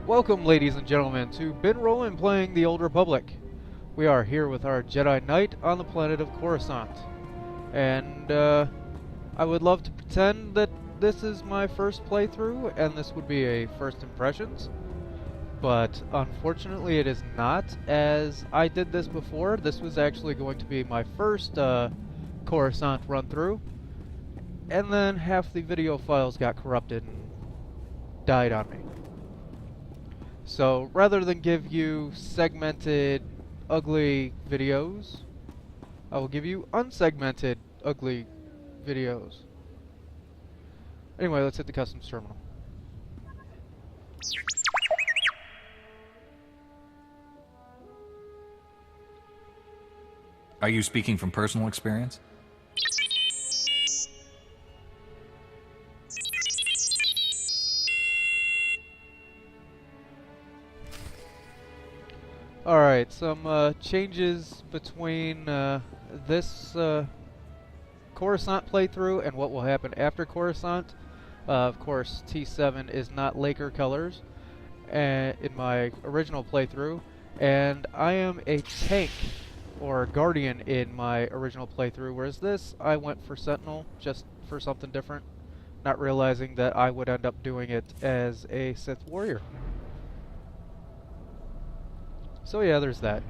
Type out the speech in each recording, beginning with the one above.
Welcome, ladies and gentlemen, to Bin Rollin' playing the Old Republic. We are here with our Jedi Knight on the planet of Coruscant. And, I would love to pretend that this is my first playthrough, and this would be a first impressions. But, unfortunately, it is not, as I did this before. This was actually going to be my first, Coruscant run-through. And then half the video files got corrupted and died on me. So, rather than give you segmented, ugly videos, I will give you unsegmented, ugly videos. Anyway, let's hit the customs terminal. Are you speaking from personal experience? Alright, some changes between this Coruscant playthrough and what will happen after Coruscant. Of course, T7 is not Laker colors in my original playthrough, and I am a tank or Guardian in my original playthrough, whereas this, I went for Sentinel, just for something different, not realizing that I would end up doing it as a Sith Warrior. So yeah, there's that.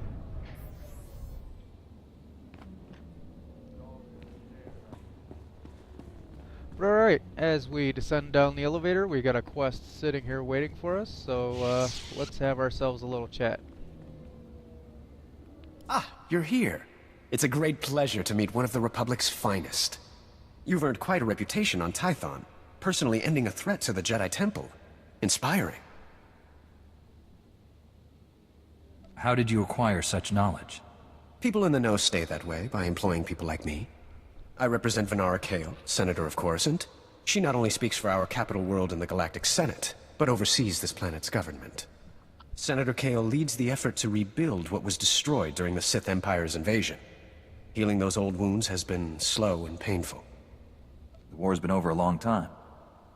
But alright, as we descend down the elevator, we got a quest sitting here waiting for us, so let's have ourselves a little chat. Ah, you're here. It's a great pleasure to meet one of the Republic's finest. You've earned quite a reputation on Tython, personally ending a threat to the Jedi Temple. Inspiring. How did you acquire such knowledge? People in the know stay that way by employing people like me. I represent Kale, Senator of Coruscant. She not only speaks for our capital world in the Galactic Senate, but oversees this planet's government. Senator Kale leads the effort to rebuild what was destroyed during the Sith Empire's invasion. Healing those old wounds has been slow and painful. The war's been over a long time.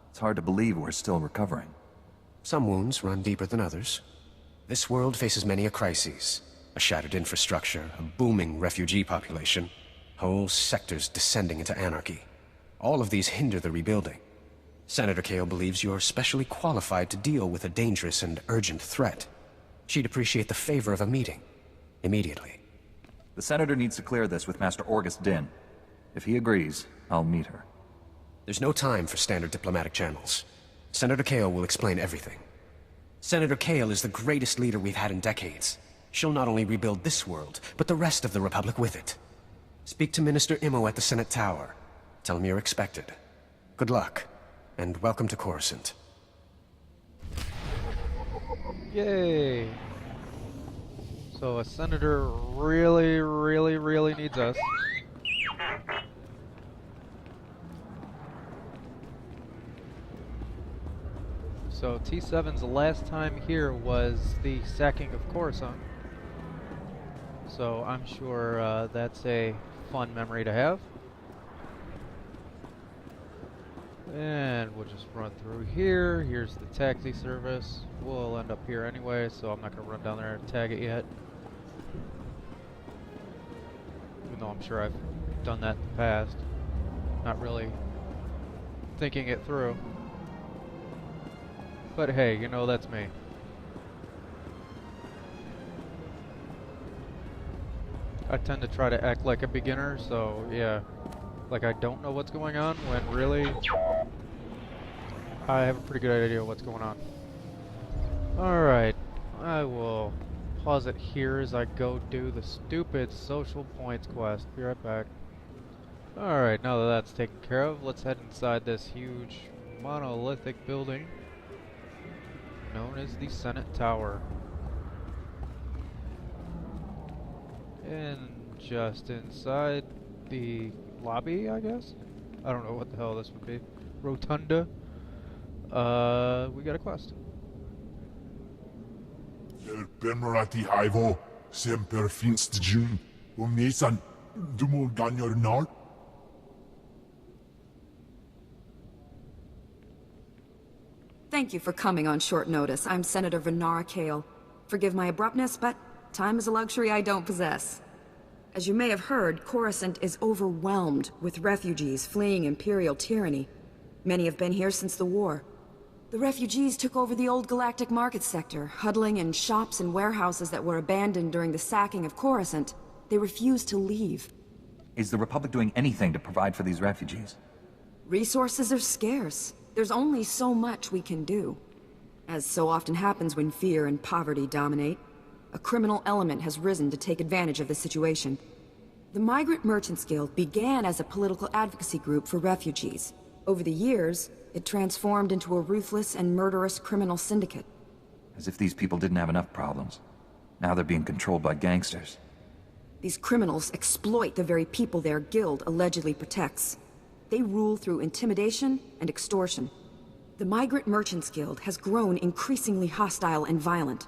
It's hard to believe we're still recovering. Some wounds run deeper than others. This world faces many a crisis. A shattered infrastructure, a booming refugee population, whole sectors descending into anarchy. All of these hinder the rebuilding. Senator Kale believes you're specially qualified to deal with a dangerous and urgent threat. She'd appreciate the favor of a meeting. Immediately. The Senator needs to clear this with Master Orgus Din. If he agrees, I'll meet her. There's no time for standard diplomatic channels. Senator Kale will explain everything. Senator Kale is the greatest leader we've had in decades. She'll not only rebuild this world, but the rest of the Republic with it. Speak to Minister Imo at the Senate Tower. Tell him you're expected. Good luck, and welcome to Coruscant. Yay! So a senator really needs us. So T7's last time here was the sacking of Coruscant. So I'm sure that's a fun memory to have. And we'll just run through here. Here's the taxi service. We'll end up here anyway, so I'm not going to run down there and tag it yet. Even though I'm sure I've done that in the past. Not really thinking it through. But hey, you know, that's me. I tend to try to act like a beginner, so yeah. Like I don't know what's going on, when really I have a pretty good idea what's going on. Alright, I will pause it here as I go do the stupid social points quest. Be right back. Alright, now that that's taken care of, let's head inside this huge monolithic building known as the Senate Tower. And just inside the lobby, I guess? I don't know what the hell this would be. Rotunda. We got a quest. Perpemerati Hivo, Semper Finst Jun, Umesan, Dumul Ganyor Nal. Thank you for coming on short notice. I'm Senator Venara Kale. Forgive my abruptness, but time is a luxury I don't possess. As you may have heard, Coruscant is overwhelmed with refugees fleeing Imperial tyranny. Many have been here since the war. The refugees took over the old galactic market sector, huddling in shops and warehouses that were abandoned during the sacking of Coruscant. They refused to leave. Is the Republic doing anything to provide for these refugees? Resources are scarce. There's only so much we can do. As so often happens when fear and poverty dominate, a criminal element has risen to take advantage of the situation. The Migrant Merchants Guild began as a political advocacy group for refugees. Over the years, it transformed into a ruthless and murderous criminal syndicate. As if these people didn't have enough problems. Now they're being controlled by gangsters. These criminals exploit the very people their guild allegedly protects. They rule through intimidation and extortion. The Migrant Merchants Guild has grown increasingly hostile and violent.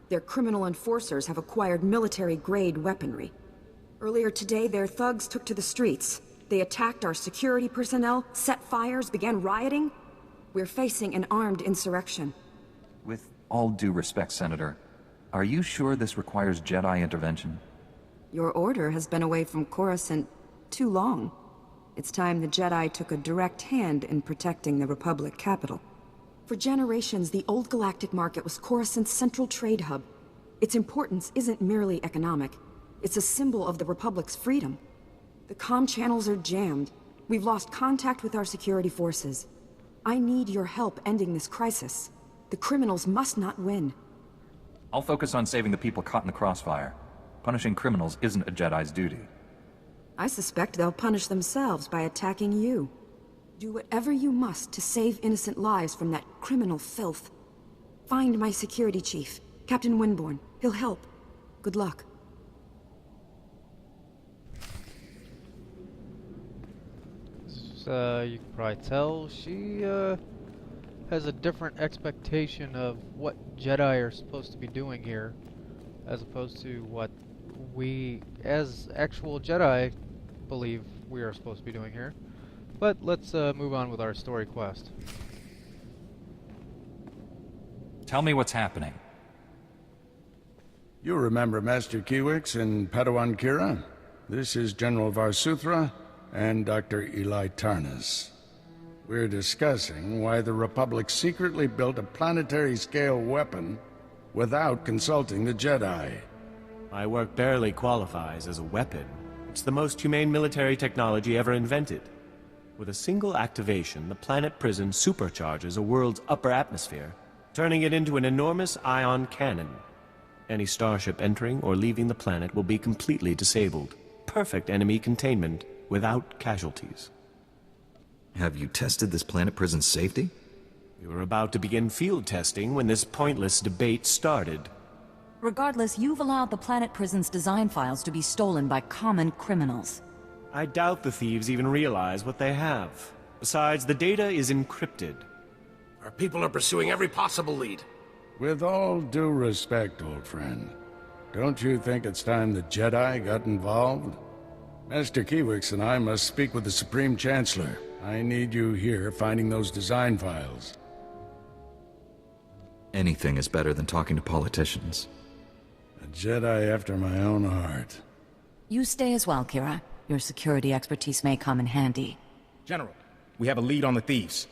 Their criminal enforcers have acquired military-grade weaponry. Earlier today, their thugs took to the streets. They attacked our security personnel, set fires, began rioting. We're facing an armed insurrection. With all due respect, Senator, are you sure this requires Jedi intervention? Your order has been away from Coruscant too long. It's time the Jedi took a direct hand in protecting the Republic capital. For generations, the old galactic market was Coruscant's central trade hub. Its importance isn't merely economic. It's a symbol of the Republic's freedom. The comm channels are jammed. We've lost contact with our security forces. I need your help ending this crisis. The criminals must not win. I'll focus on saving the people caught in the crossfire. Punishing criminals isn't a Jedi's duty. I suspect they'll punish themselves by attacking you. Do whatever you must to save innocent lives from that criminal filth. Find my security chief, Captain Winborn. He'll help. Good luck. You can probably tell she has a different expectation of what Jedi are supposed to be doing here, as opposed to what we, as actual Jedi, believe we are supposed to be doing here. But let's move on with our story quest. Tell me what's happening. You remember Master Kiwix and Padawan Kira? This is General Varsuthra and Dr. Eli Tarnas. We're discussing why the Republic secretly built a planetary-scale weapon without consulting the Jedi. My work barely qualifies as a weapon. It's the most humane military technology ever invented. With a single activation, the planet prison supercharges a world's upper atmosphere, turning it into an enormous ion cannon. Any starship entering or leaving the planet will be completely disabled. Perfect enemy containment without casualties. Have you tested this planet prison's safety? We were about to begin field testing when this pointless debate started. Regardless, you've allowed the planet prison's design files to be stolen by common criminals. I doubt the thieves even realize what they have. Besides, the data is encrypted. Our people are pursuing every possible lead. With all due respect, old friend, don't you think it's time the Jedi got involved? Master Kiwix and I must speak with the Supreme Chancellor. I need you here finding those design files. Anything is better than talking to politicians. A Jedi after my own heart. You stay as well, Kira. Your security expertise may come in handy. General, we have a lead on the thieves.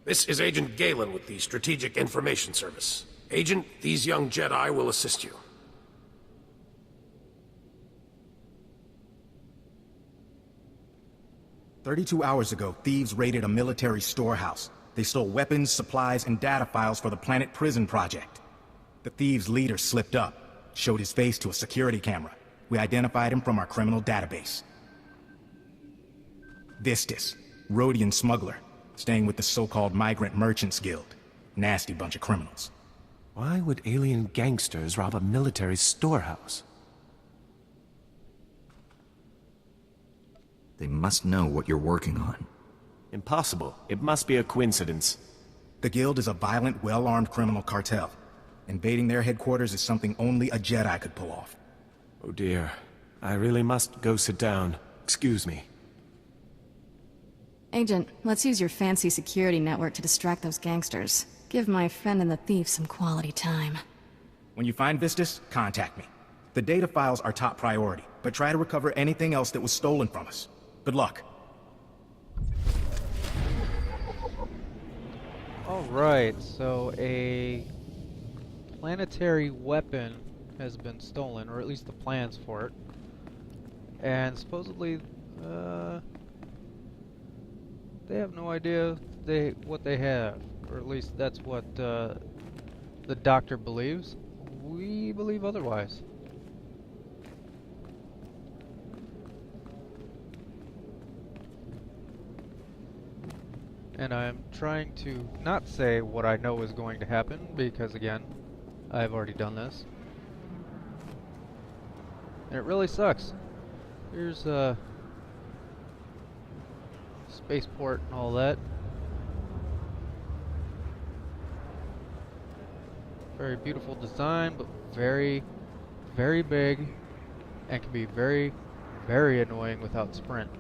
This is Agent Galen with the Strategic Information Service. Agent, these young Jedi will assist you. "32 hours ago, thieves raided a military storehouse. They stole weapons, supplies, and data files for the Planet Prison Project. The thieves' leader slipped up, showed his face to a security camera. We identified him from our criminal database. Vistus, Rhodian smuggler, staying with the so-called Migrant Merchants Guild. Nasty bunch of criminals." Why would alien gangsters rob a military storehouse? They must know what you're working on. Impossible. It must be a coincidence. The Guild is a violent, well-armed criminal cartel. Invading their headquarters is something only a Jedi could pull off. Oh dear. I really must go sit down. Excuse me. Agent, let's use your fancy security network to distract those gangsters. give my friend and the thief some quality time. When you find Vistus, contact me. The data files are top priority, but try to recover anything else that was stolen from us. Good luck. Alright, so a planetary weapon has been stolen, or at least the plans for it. And supposedly, they have no idea what they have, or at least that's what the doctor believes. We believe otherwise. And I'm trying to not say what I know is going to happen, because again, I've already done this. And it really sucks. Here's a spaceport and all that. Very beautiful design, but very, very big, and can be very, very annoying without sprint.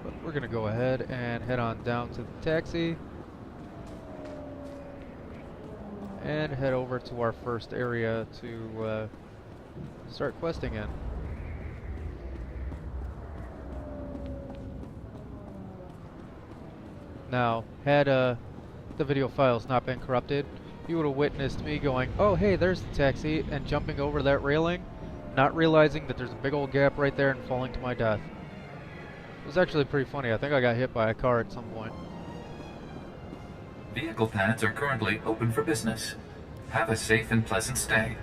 But we're gonna go ahead and head on down to the taxi and head over to our first area to start questing in. Now, had the video files not been corrupted, you would have witnessed me going, oh hey, there's the taxi, and jumping over that railing, not realizing that there's a big old gap right there and falling to my death. It was actually pretty funny. I think I got hit by a car at some point. Vehicle pads are currently open for business. Have a safe and pleasant stay.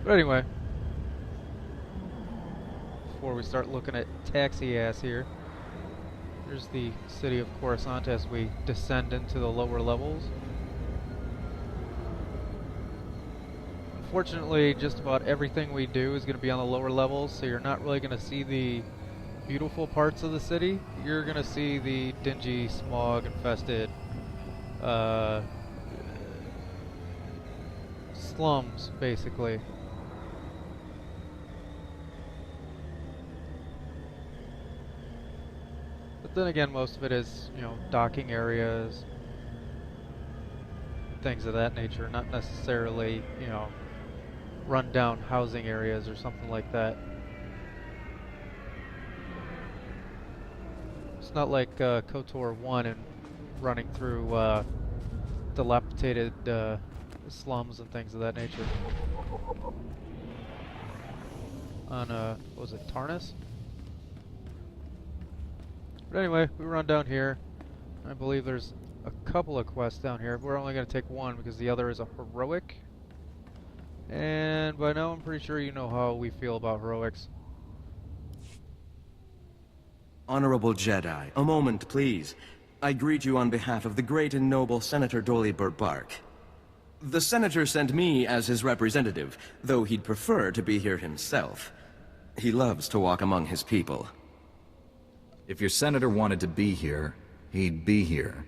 But anyway, before we start looking at taxi ass here, here's the city of Coruscant as we descend into the lower levels. Unfortunately, just about everything we do is going to be on the lower levels, so you're not really going to see the beautiful parts of the city. You're going to see the dingy, smog-infested slums, basically. But then again, most of it is, you know, docking areas, things of that nature, not necessarily, you know, run-down housing areas or something like that. It's not like KOTOR 1 and running through dilapidated slums and things of that nature. On, what was it, Tarnus? But anyway, we run down here. I believe there's a couple of quests down here. We're only going to take one because the other is a heroic. And by now I'm pretty sure you know how we feel about heroics. Honorable Jedi, a moment, please. I greet you on behalf of the great and noble Senator Dolly Bark. The Senator sent me as his representative, though he'd prefer to be here himself. He loves to walk among his people. If your Senator wanted to be here, he'd be here.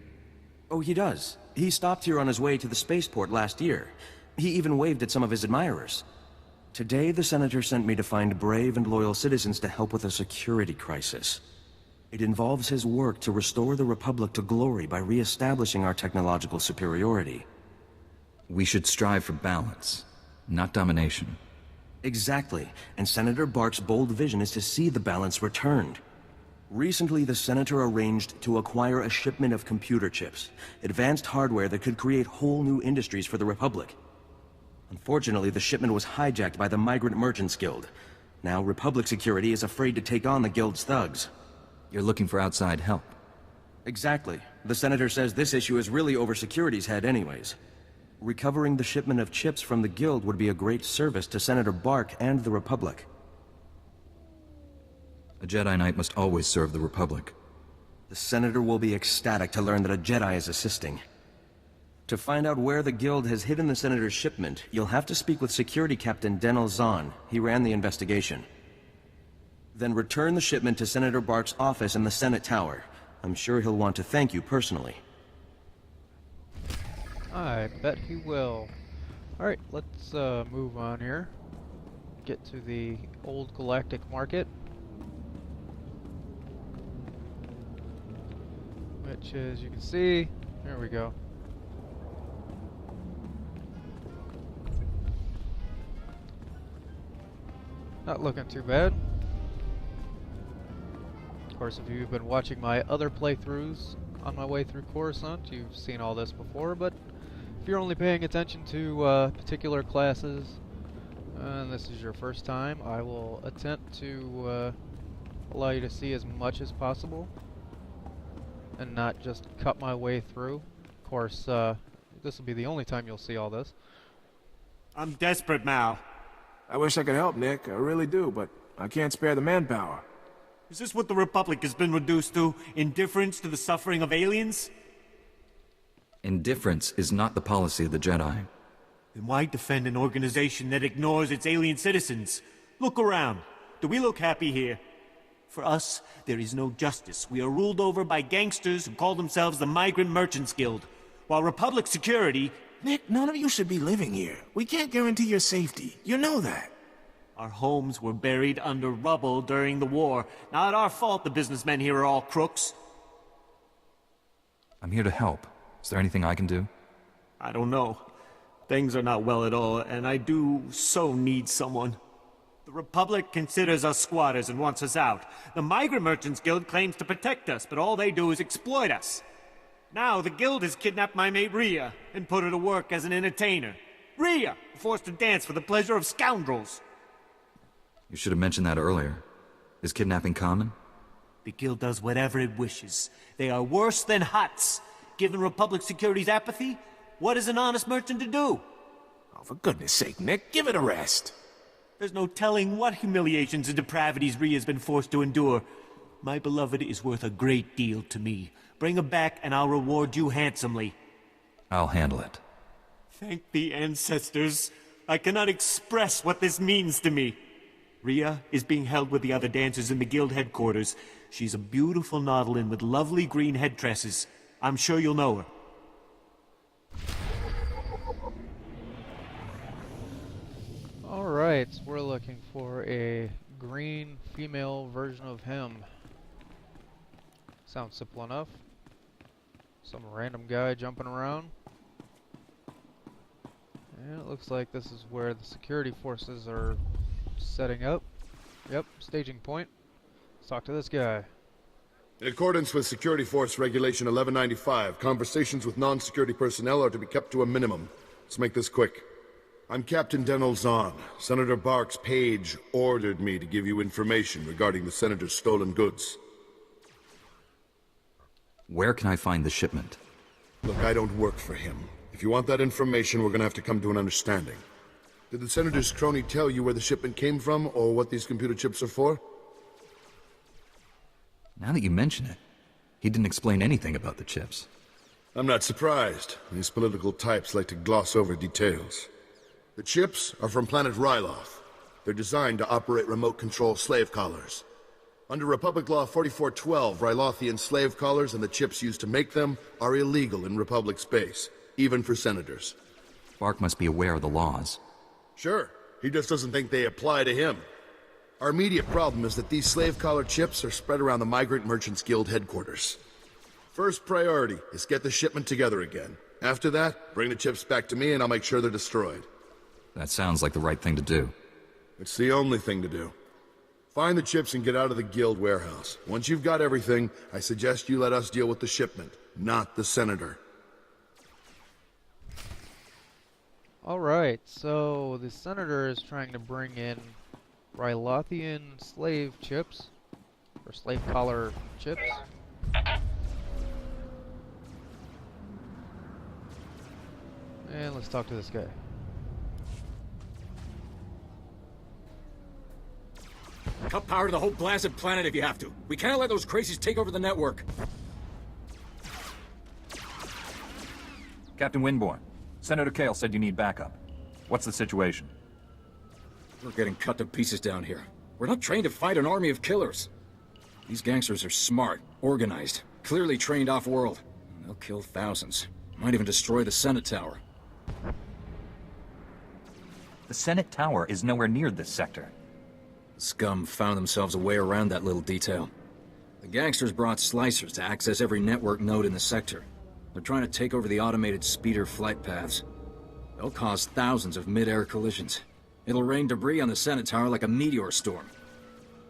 Oh, he does. He stopped here on his way to the spaceport last year. He even waved at some of his admirers. Today, the Senator sent me to find brave and loyal citizens to help with a security crisis. It involves his work to restore the Republic to glory by re-establishing our technological superiority. We should strive for balance, not domination. Exactly, and Senator Bark's bold vision is to see the balance returned. Recently, the Senator arranged to acquire a shipment of computer chips, advanced hardware that could create whole new industries for the Republic. Unfortunately, the shipment was hijacked by the Migrant Merchants Guild. Now, Republic security is afraid to take on the Guild's thugs. You're looking for outside help. Exactly. The Senator says this issue is really over security's head anyways. Recovering the shipment of chips from the Guild would be a great service to Senator Bark and the Republic. A Jedi Knight must always serve the Republic. The Senator will be ecstatic to learn that a Jedi is assisting. To find out where the Guild has hidden the Senator's shipment, you'll have to speak with Security Captain Denel Zahn. He ran the investigation. Then return the shipment to Senator Bark's office in the Senate Tower. I'm sure he'll want to thank you personally. I bet he will. Alright, let's move on here. Get to the old galactic market. which, as you can see, there we go. Not looking too bad. Of course, if you've been watching my other playthroughs on my way through Coruscant, you've seen all this before, but if you're only paying attention to particular classes, and this is your first time, I will attempt to allow you to see as much as possible, and not just cut my way through. Of course, this will be the only time you'll see all this. I'm desperate, Mal. I wish I could help, Nick. I really do, but I can't spare the manpower. Is this what the Republic has been reduced to? Indifference to the suffering of aliens? Indifference is not the policy of the Jedi. Then why defend an organization that ignores its alien citizens? Look around. Do we look happy here? For us, there is no justice. We are ruled over by gangsters who call themselves the Migrant Merchants Guild, while Republic security... Nick, none of you should be living here. We can't guarantee your safety. You know that. Our homes were buried under rubble during the war. Not our fault the businessmen here are all crooks. I'm here to help. Is there anything I can do? I don't know. Things are not well at all, and I do so need someone. The Republic considers us squatters and wants us out. The Migrant Merchants Guild claims to protect us, but all they do is exploit us. Now the Guild has kidnapped my mate Rhea and put her to work as an entertainer. Rhea, forced to dance for the pleasure of scoundrels. You should have mentioned that earlier. Is kidnapping common? The Guild does whatever it wishes. They are worse than Hutts. Given Republic Security's apathy, what is an honest merchant to do? Oh, for goodness sake, Nick, give it a rest. There's no telling what humiliations and depravities Rhea's been forced to endure. My beloved is worth a great deal to me. Bring her back and I'll reward you handsomely. I'll handle it. Thank the ancestors. I cannot express what this means to me. Rhea is being held with the other dancers in the Guild headquarters. She's a beautiful Nautilin with lovely green head tresses. I'm sure you'll know her. Alright, we're looking for a green female version of him. Sounds simple enough. Some random guy jumping around. And it looks like this is where the security forces are setting up. Yep, staging point. Let's talk to this guy. In accordance with Security Force Regulation 1195, conversations with non-security personnel are to be kept to a minimum. Let's make this quick. I'm Captain Denel Zahn. Senator Bark's page ordered me to give you information regarding the Senator's stolen goods. Where can I find the shipment? Look, I don't work for him. If you want that information, we're gonna have to come to an understanding. Did the Senator's crony tell you where the shipment came from, or what these computer chips are for? Now that you mention it, he didn't explain anything about the chips. I'm not surprised. These political types like to gloss over details. The chips are from planet Ryloth. They're designed to operate remote control slave collars. Under Republic Law 4412, Rylothian slave collars and the chips used to make them are illegal in Republic space, even for senators. Bark must be aware of the laws. Sure, he just doesn't think they apply to him. Our immediate problem is that these slave collar chips are spread around the Migrant Merchants Guild headquarters. First priority is get the shipment together again. After that, bring the chips back to me and I'll make sure they're destroyed. That sounds like the right thing to do. It's the only thing to do. Find the chips and get out of the Guild warehouse. Once you've got everything, I suggest you let us deal with the shipment, not the Senator. Alright, so the Senator is trying to bring in Rylothian slave chips, or slave collar chips. And let's talk to this guy. Cut power to the whole blasted planet if you have to. We can't let those crazies take over the network. Captain Winborn, Senator Kale said you need backup. What's the situation? We're getting cut to pieces down here. We're not trained to fight an army of killers. These gangsters are smart, organized, clearly trained off-world. They'll kill thousands. Might even destroy the Senate Tower. The Senate Tower is nowhere near this sector. The scum found themselves a way around that little detail. The gangsters brought slicers to access every network node in the sector. They're trying to take over the automated speeder flight paths. They'll cause thousands of mid-air collisions. It'll rain debris on the Senate Tower like a meteor storm.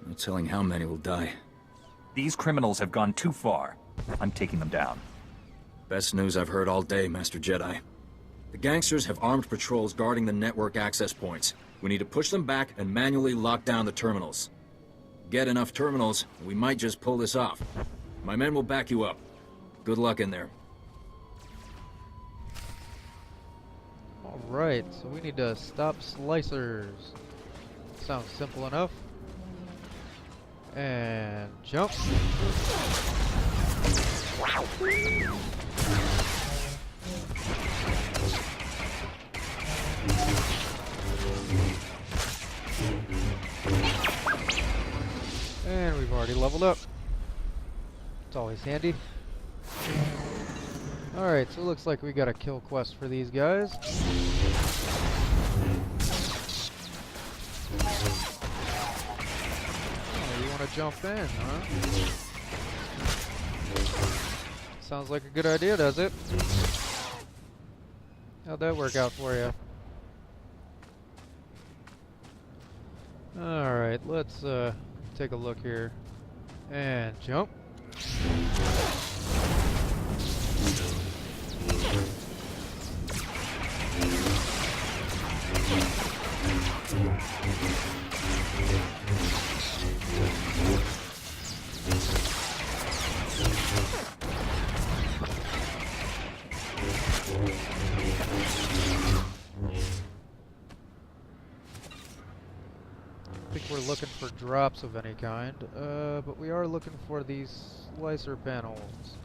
No telling how many will die. These criminals have gone too far. I'm taking them down. Best news I've heard all day, Master Jedi. The gangsters have armed patrols guarding the network access points. We need to push them back and manually lock down the terminals. Get enough terminals, and we might just pull this off. My men will back you up. Good luck in there. Alright, so we need to stop slicers. Sounds simple enough. And jump. And we've already leveled up. It's always handy. Alright, so it looks like we got a kill quest for these guys. Oh, you want to jump in, huh? Sounds like a good idea, does it? How'd that work out for you? Alright, let's take a look here. And jump. I think we're looking for drops of any kind, but we are looking for these slicer panels,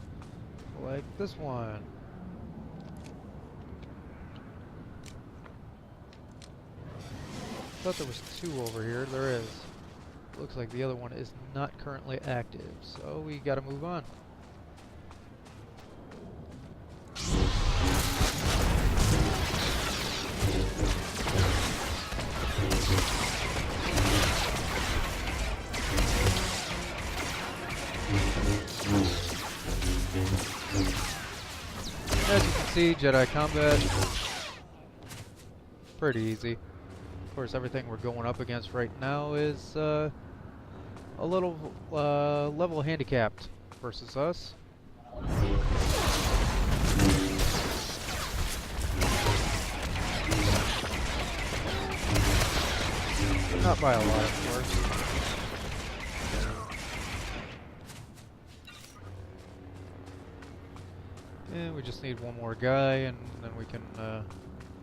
like this one. Thought there was two over here. There is. Looks like the other one is not currently active, so we gotta move on. As you can see, Jedi combat, pretty easy. Of course, everything we're going up against right now is a little level handicapped versus us. Not by a lot, of course. And we just need one more guy, and then we can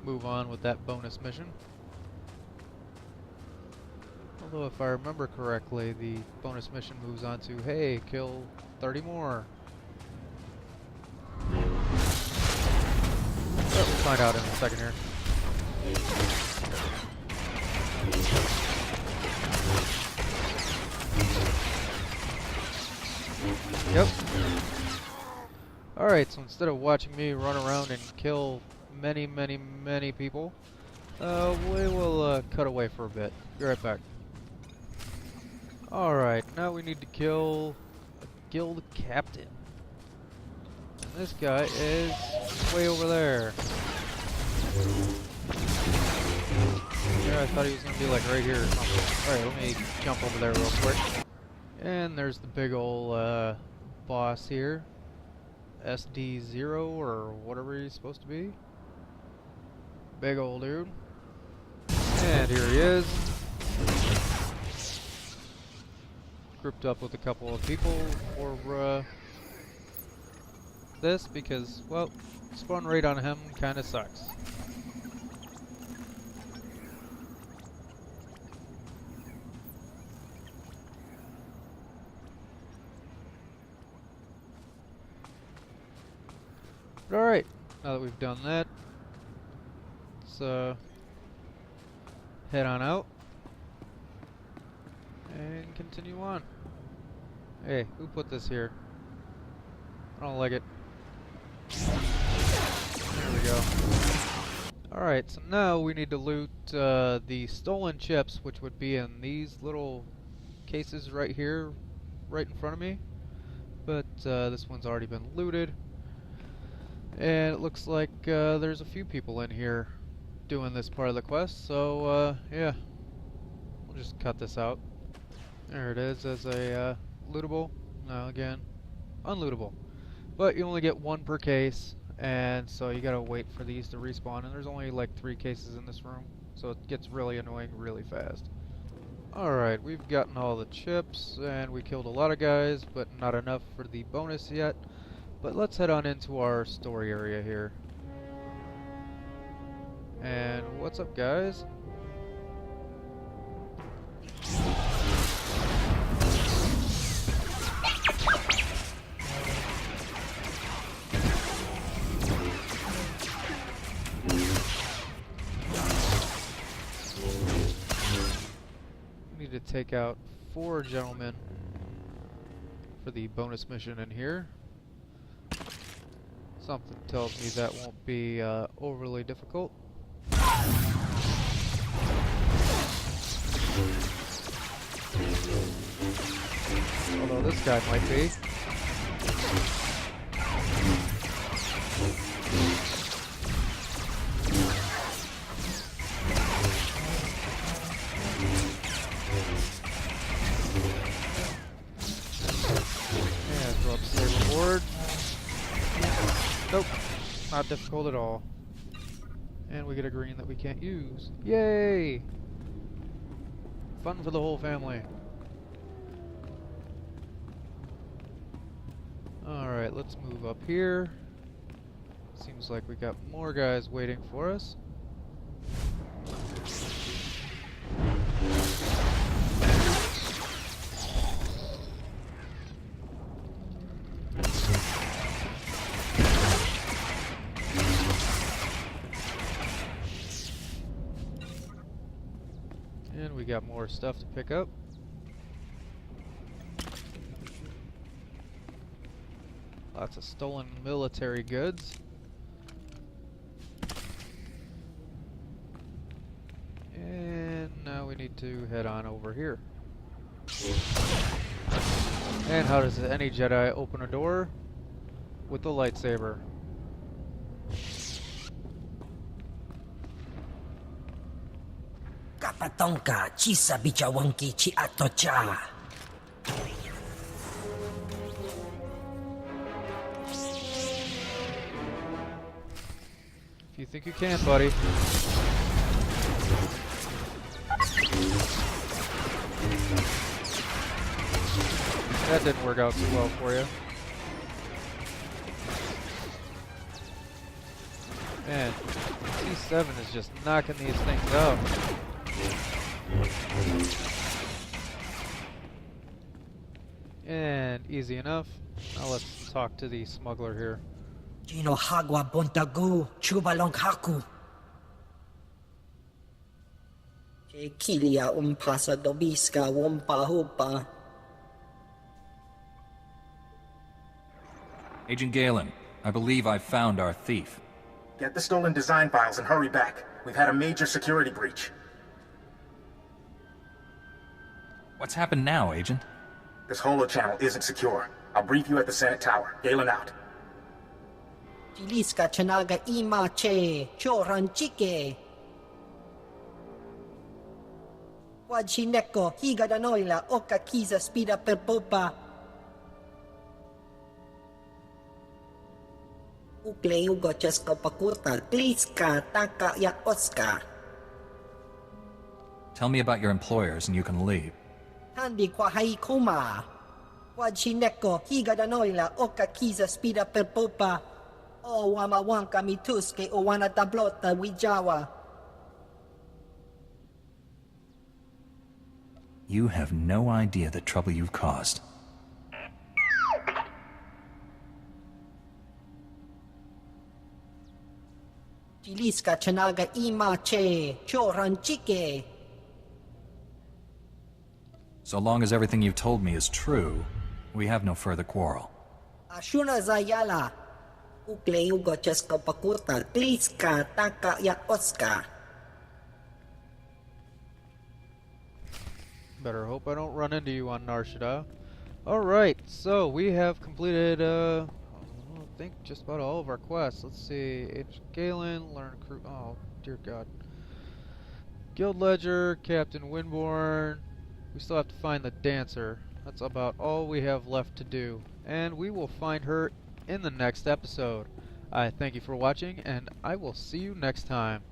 move on with that bonus mission. Although, if I remember correctly, the bonus mission moves on to, hey, kill 30 more. But we'll find out in a second here. Yep. Alright, so instead of watching me run around and kill many, many, many people, we will cut away for a bit. Be right back. Alright, now we need to kill a guild captain. And this guy is way over there. Yeah, I thought he was going to be like right here or something. Alright, let me jump over there real quick. And there's the big ol' boss here. SD0 or whatever he's supposed to be. Big ol' dude. And here he is. Grouped up with a couple of people for this because, well, spawn rate on him kinda sucks. Alright, now that we've done that, let's head on out and continue on. Hey, who put this here? I don't like it. There we go. Alright, so now we need to loot the stolen chips, which would be in these little cases right here, right in front of me. but this one's already been looted. And it looks like there's a few people in here doing this part of the quest, so yeah, we'll just cut this out. There it is as a lootable. No, again, unlootable. But you only get one per case, and so you gotta wait for these to respawn, and there's only like 3 cases in this room, so it gets really annoying really fast. Alright, we've gotten all the chips, and we killed a lot of guys, but not enough for the bonus yet. But let's head on into our story area here. And what's up, guys? We need to take out 4 gentlemen for the bonus mission in here. Something tells me that won't be overly difficult. Although this guy might be. Yeah, throw up the reward. Nope, not difficult at all. And we get a green that we can't use. Yay! Fun for the whole family. Alright, let's move up here. Seems like we got more guys waiting for us. And we got more stuff to pick up. Lots of stolen military goods. And now we need to head on over here. And how does any Jedi open a door? With the lightsaber. Kapatonka chisa bichawanki chi atocha. If you think you can, buddy. That didn't work out too well for you. Man, C7 is just knocking these things out. And easy enough. Now let's talk to the smuggler here. Chino hagwa bontagu chubalong haku. Che kilia pasa dobiska hupa. Agent Galen, I believe I've found our thief. Get the stolen design files and hurry back. We've had a major security breach. What's happened now, Agent? This holo-channel isn't secure. I'll brief you at the Senate Tower. Galen out. Chiliska chanaga ima che choran chike. Wajineko higa danoila oka kiza spida per popa. Ukle ugo chesko pakurta kliska taka ya oska. Tell me about your employers and you can leave. Handi kwa haikuma. Wajineko higa danoila oka kiza spida per popa. O wamawanka mituske o wana tablota wijawa. You have no idea the trouble you've caused. Chiliska chanaga ima che choran chike. So long as everything you've told me is true, we have no further quarrel. Ashuna zayala. Ukle ugo chesko pakurta kliska taka ya oska. Better hope I don't run into you on Nar Shaddaa. Alright, so we have completed, I think just about all of our quests. Let's see, Agent Galen, learn crew, oh dear god. Guild Ledger, Captain Winborn, we still have to find the dancer. That's about all we have left to do, and we will find her in the next episode. I thank you for watching, and I will see you next time.